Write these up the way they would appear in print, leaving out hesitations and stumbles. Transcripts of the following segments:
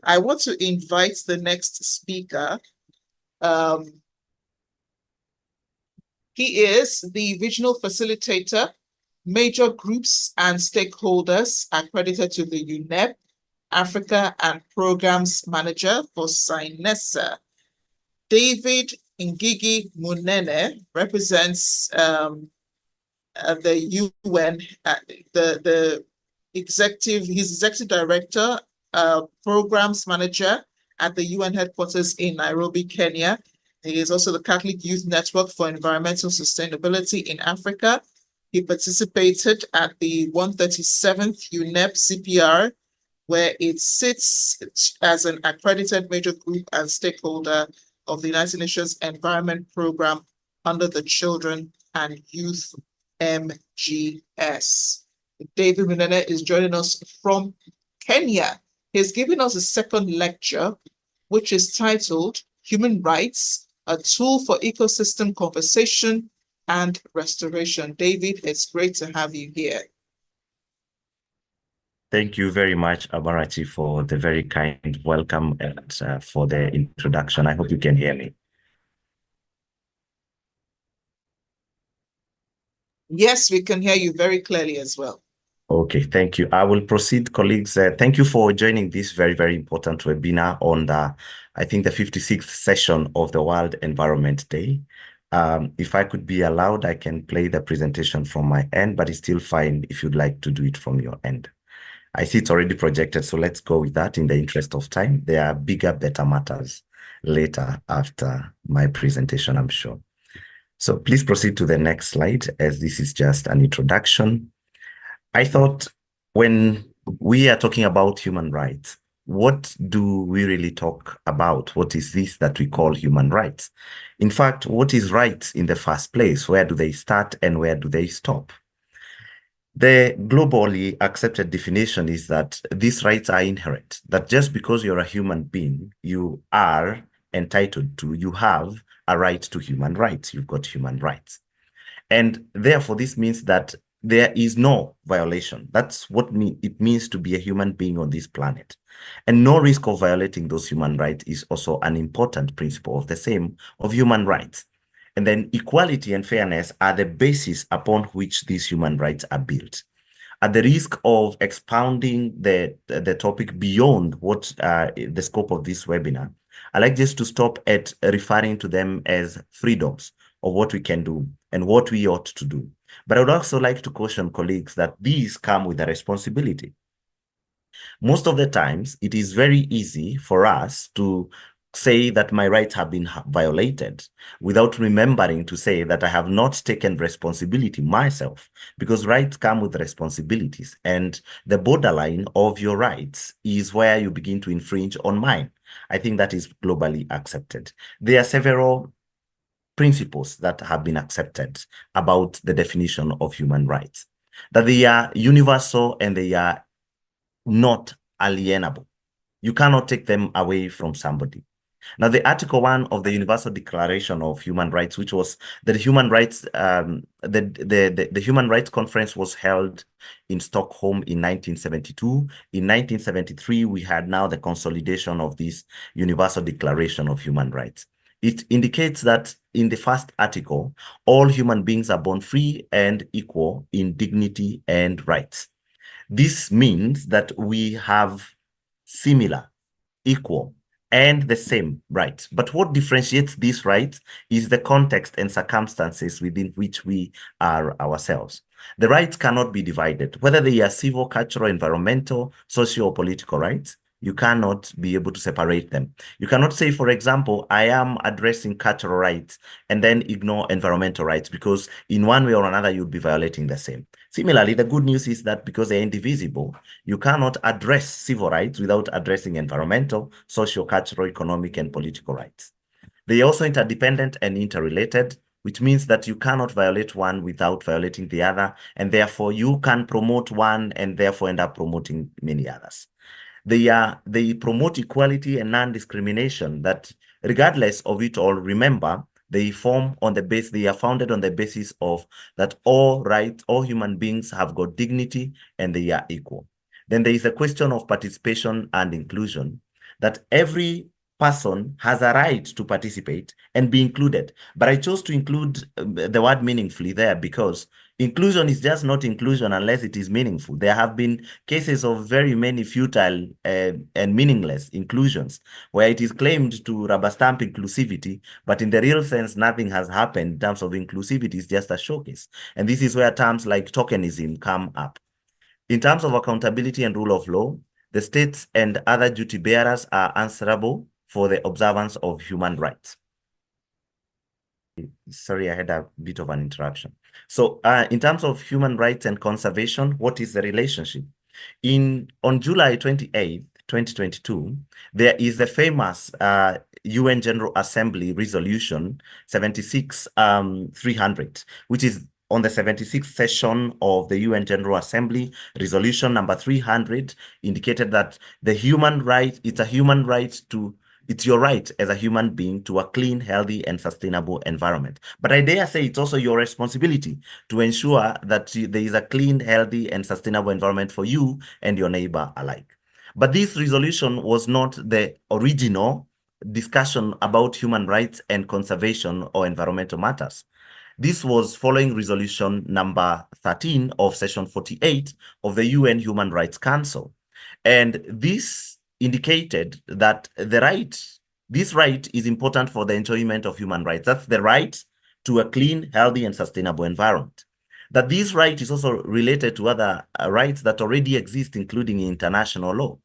I want to invite the next speaker. Um, he is the regional facilitator, major groups and stakeholders accredited to the UNEP, Africa and Programs Manager for SINESA. David Ngigi Munene represents the UN, the executive, he's executive director, programs manager at the UN headquarters in Nairobi, Kenya. He is also the Catholic Youth Network for Environmental Sustainability in Africa. He participated at the 137th UNEP CPR, where it sits as an accredited major group and stakeholder of the United Nations Environment Program under the Children and Youth MGS. David Munene is joining us from Kenya. He's giving us a second lecture, which is titled Human Rights, a Tool for Ecosystem Conversation and Restoration. David, it's great to have you here. Thank you very much, Abarachi, for the very kind welcome and for the introduction. I hope you can hear me. Yes, we can hear you very clearly as well. Okay, thank you. I will proceed, colleagues. Thank you for joining this very, very important webinar on I think, the 56th session of the World Environment Day. If I could be allowed, I can play the presentation from my end, but it's still fine if you'd like to do it from your end. I see it's already projected, so let's go with that in the interest of time. There are bigger, better matters later after my presentation, I'm sure. So please proceed to the next slide, as this is just an introduction. I thought when we are talking about human rights, what do we really talk about? What is this that we call human rights? In fact, what is rights in the first place? Where do they start and where do they stop? The globally accepted definition is that these rights are inherent, that just because you're a human being, you are entitled to, you have a right to human rights. You've got human rights. And therefore, this means that there is no violation. That's what it means to be a human being on this planet. And no risk of violating those human rights is also an important principle of the same of human rights. And then equality and fairness are the basis upon which these human rights are built. At the risk of expounding the topic beyond what the scope of this webinar, I like just to stop at referring to them as freedoms of what we can do and what we ought to do. But I would also like to caution colleagues that these come with a responsibility. Most of the times, it is very easy for us to say that my rights have been violated without remembering to say that I have not taken responsibility myself, because rights come with responsibilities, and the borderline of your rights is where you begin to infringe on mine. I think that is globally accepted. There are several principles that have been accepted about the definition of human rights, that they are universal and they are not alienable. You cannot take them away from somebody. Now, the Article 1 of the Universal Declaration of Human Rights, which was the Human Rights, the Human Rights Conference was held in Stockholm in 1972. In 1973, we had now the consolidation of this Universal Declaration of Human Rights. It indicates that in the first article, all human beings are born free and equal in dignity and rights. This means that we have similar, equal, and the same rights. But what differentiates these rights is the context and circumstances within which we are ourselves. The rights cannot be divided, whether they are civil, cultural, environmental, social, or political rights. You cannot be able to separate them. You cannot say, for example, I am addressing cultural rights and then ignore environmental rights, because in one way or another, you'll be violating the same. Similarly, the good news is that because they're indivisible, you cannot address civil rights without addressing environmental, social, cultural, economic, and political rights. They are also interdependent and interrelated, which means that you cannot violate one without violating the other, and therefore you can promote one and therefore end up promoting many others. They promote equality and non-discrimination, that regardless of it all, remember, they are founded on the basis of that all human beings have got dignity and they are equal. Then there is a question of participation and inclusion, that every person has a right to participate and be included. But I chose to include the word meaningfully there because inclusion is just not inclusion unless it is meaningful. There have been cases of very many futile and meaningless inclusions where it is claimed to rubber stamp inclusivity, but in the real sense, nothing has happened in terms of inclusivity. It's just a showcase. And this is where terms like tokenism come up. In terms of accountability and rule of law, the states and other duty bearers are answerable for the observance of human rights. Sorry, I had a bit of an interruption. So in terms of human rights and conservation, what is the relationship? On July 28th, 2022, there is the famous UN General Assembly Resolution 76-300, which is on the 76th session of the UN General Assembly. Resolution number 300 indicated that the human right, it's a human right to it's your right as a human being to a clean, healthy, and sustainable environment. But I dare say it's also your responsibility to ensure that there is a clean, healthy, and sustainable environment for you and your neighbor alike. But this resolution was not the original discussion about human rights and conservation or environmental matters. This was following resolution number 13 of session 48 of the UN Human Rights Council. And this indicated that this right is important for the enjoyment of human rights. That's the right to a clean, healthy, and sustainable environment. That this right is also related to other rights that already exist, including international law.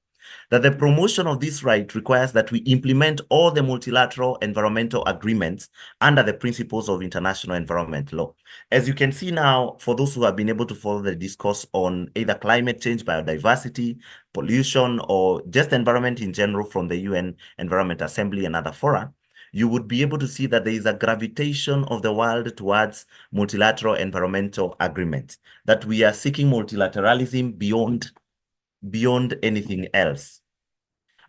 That the promotion of this right requires that we implement all the multilateral environmental agreements under the principles of international environment law. As you can see now, for those who have been able to follow the discourse on either climate change, biodiversity, pollution, or just environment in general from the UN Environment Assembly and other fora, you would be able to see that there is a gravitation of the world towards multilateral environmental agreements, that we are seeking multilateralism beyond anything else.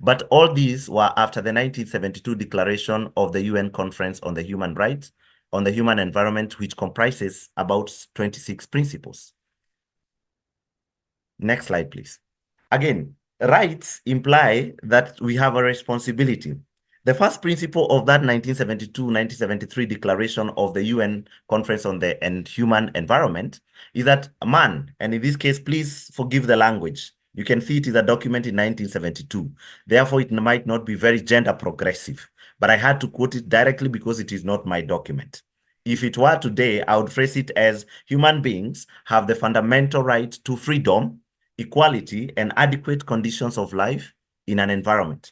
But all these were after the 1972 declaration of the UN Conference on the Human Rights, on the Human Environment, which comprises about 26 principles. Next slide, please. Again, rights imply that we have a responsibility. The first principle of that 1972-1973 declaration of the UN Conference on the Human Environment is that man, and in this case, please forgive the language. You can see it is a document in 1972. Therefore, it might not be very gender progressive, but I had to quote it directly because it is not my document. If it were today, I would phrase it as human beings have the fundamental right to freedom, equality, and adequate conditions of life in an environment.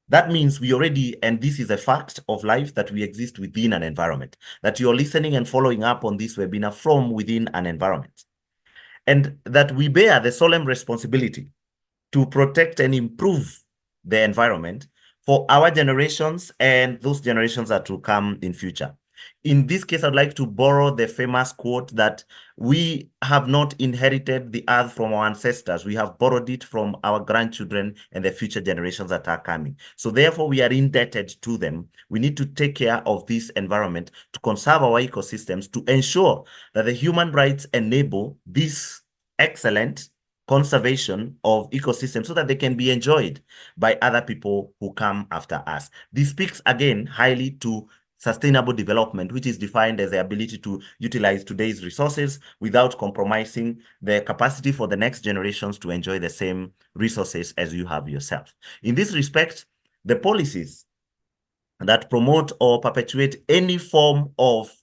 That means we already, and this is a fact of life, that we exist within an environment, that you're listening and following up on this webinar from within an environment, and that we bear the solemn responsibility to protect and improve the environment for our generations and those generations that will come in future. In this case, I'd like to borrow the famous quote that we have not inherited the earth from our ancestors. We have borrowed it from our grandchildren and the future generations that are coming. So therefore, we are indebted to them. We need to take care of this environment to conserve our ecosystems, to ensure that the human rights enable this excellent conservation of ecosystems so that they can be enjoyed by other people who come after us. This speaks again highly to sustainable development, which is defined as the ability to utilize today's resources without compromising the capacity for the next generations to enjoy the same resources as you have yourself. In this respect, the policies that promote or perpetuate any form of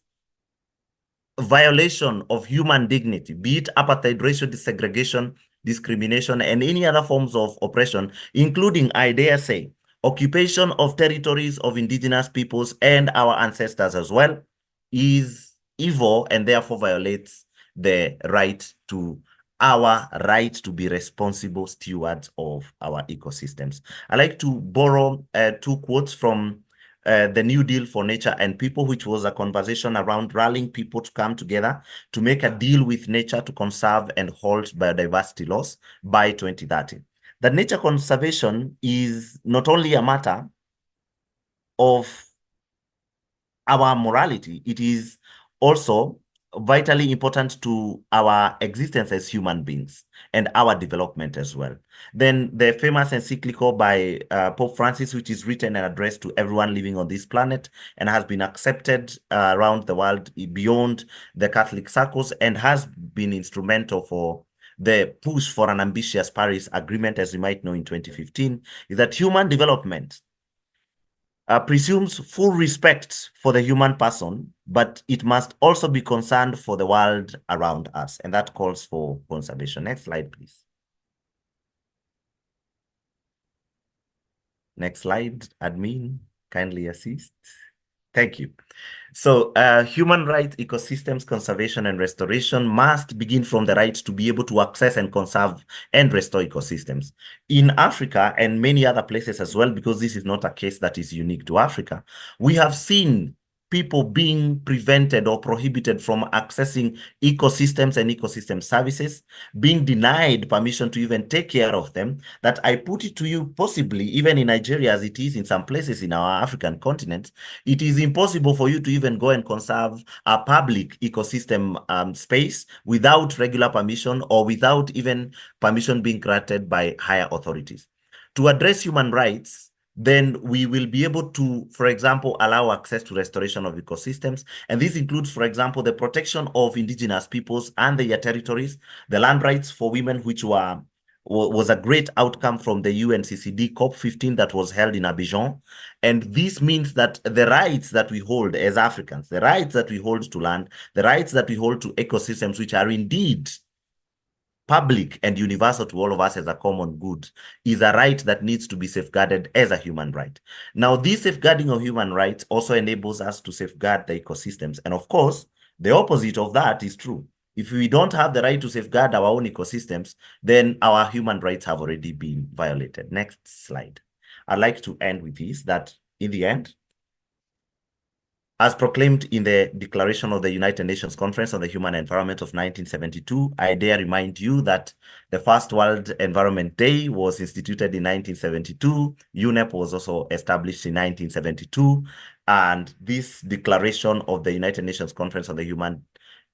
violation of human dignity, be it apartheid, racial desegregation, discrimination, and any other forms of oppression, including, I dare say, occupation of territories of indigenous peoples and our ancestors as well, is evil and therefore violates the right to our right to be responsible stewards of our ecosystems. I like to borrow two quotes from the New Deal for Nature and People, which was a conversation around rallying people to come together to make a deal with nature to conserve and halt biodiversity loss by 2030. That nature conservation is not only a matter of our morality, it is also vitally important to our existence as human beings and our development as well. Then the famous encyclical by Pope Francis, which is written and addressed to everyone living on this planet and has been accepted around the world beyond the Catholic circles and has been instrumental for the push for an ambitious Paris Agreement, as you might know, in 2015, is that human development presumes full respect for the human person, but it must also be concerned for the world around us, and that calls for conservation. Next slide, please. Next slide, admin, kindly assist. Thank you. So human rights, ecosystems, conservation, and restoration must begin from the right to be able to access and conserve and restore ecosystems. In Africa and many other places as well, because this is not a case that is unique to Africa, we have seen people being prevented or prohibited from accessing ecosystems and ecosystem services, being denied permission to even take care of them, that I put it to you, possibly even in Nigeria as it is in some places in our African continent, it is impossible for you to even go and conserve a public ecosystem space without regular permission or without even permission being granted by higher authorities. To address human rights, then we will be able to, for example, allow access to restoration of ecosystems. And this includes, for example, the protection of indigenous peoples and their territories, the land rights for women, which was a great outcome from the UNCCD COP15 that was held in Abidjan. And this means that the rights that we hold as Africans, the rights that we hold to land, the rights that we hold to ecosystems, which are indeed public and universal to all of us as a common good, is a right that needs to be safeguarded as a human right. Now, this safeguarding of human rights also enables us to safeguard the ecosystems. And of course, the opposite of that is true. If we don't have the right to safeguard our own ecosystems, then our human rights have already been violated. Next slide. I'd like to end with this, that in the end, as proclaimed in the Declaration of the United Nations Conference on the Human Environment of 1972, I dare remind you that the first World Environment Day was instituted in 1972. UNEP was also established in 1972. And this Declaration of the United Nations Conference on the Human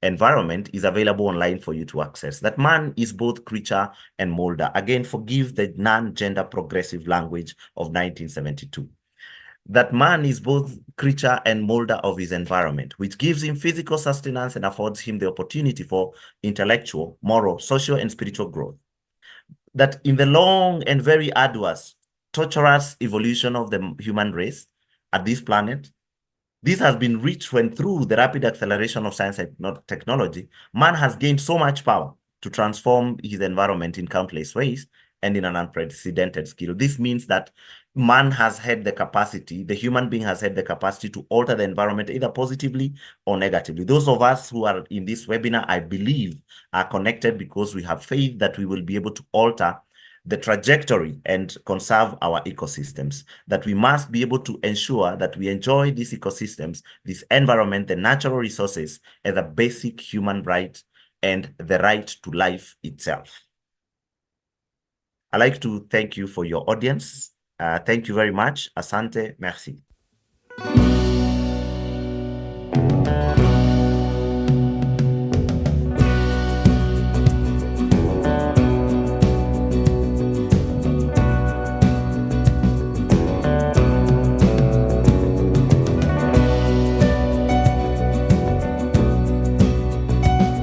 Environment is available online for you to access. That man is both creature and molder. Again, forgive the non-gender progressive language of 1972. That man is both creature and molder of his environment, which gives him physical sustenance and affords him the opportunity for intellectual, moral, social, and spiritual growth. That in the long and very arduous, torturous evolution of the human race at this planet, this has been reached when, through the rapid acceleration of science and technology, man has gained so much power to transform his environment in countless ways and in an unprecedented scale. This means that man has had the capacity, the human being has had the capacity to alter the environment either positively or negatively. Those of us who are in this webinar, I believe, are connected because we have faith that we will be able to alter the trajectory and conserve our ecosystems, that we must be able to ensure that we enjoy these ecosystems, this environment, the natural resources as a basic human right and the right to life itself. I'd like to thank you for your audience. Thank you very much. Asante, merci.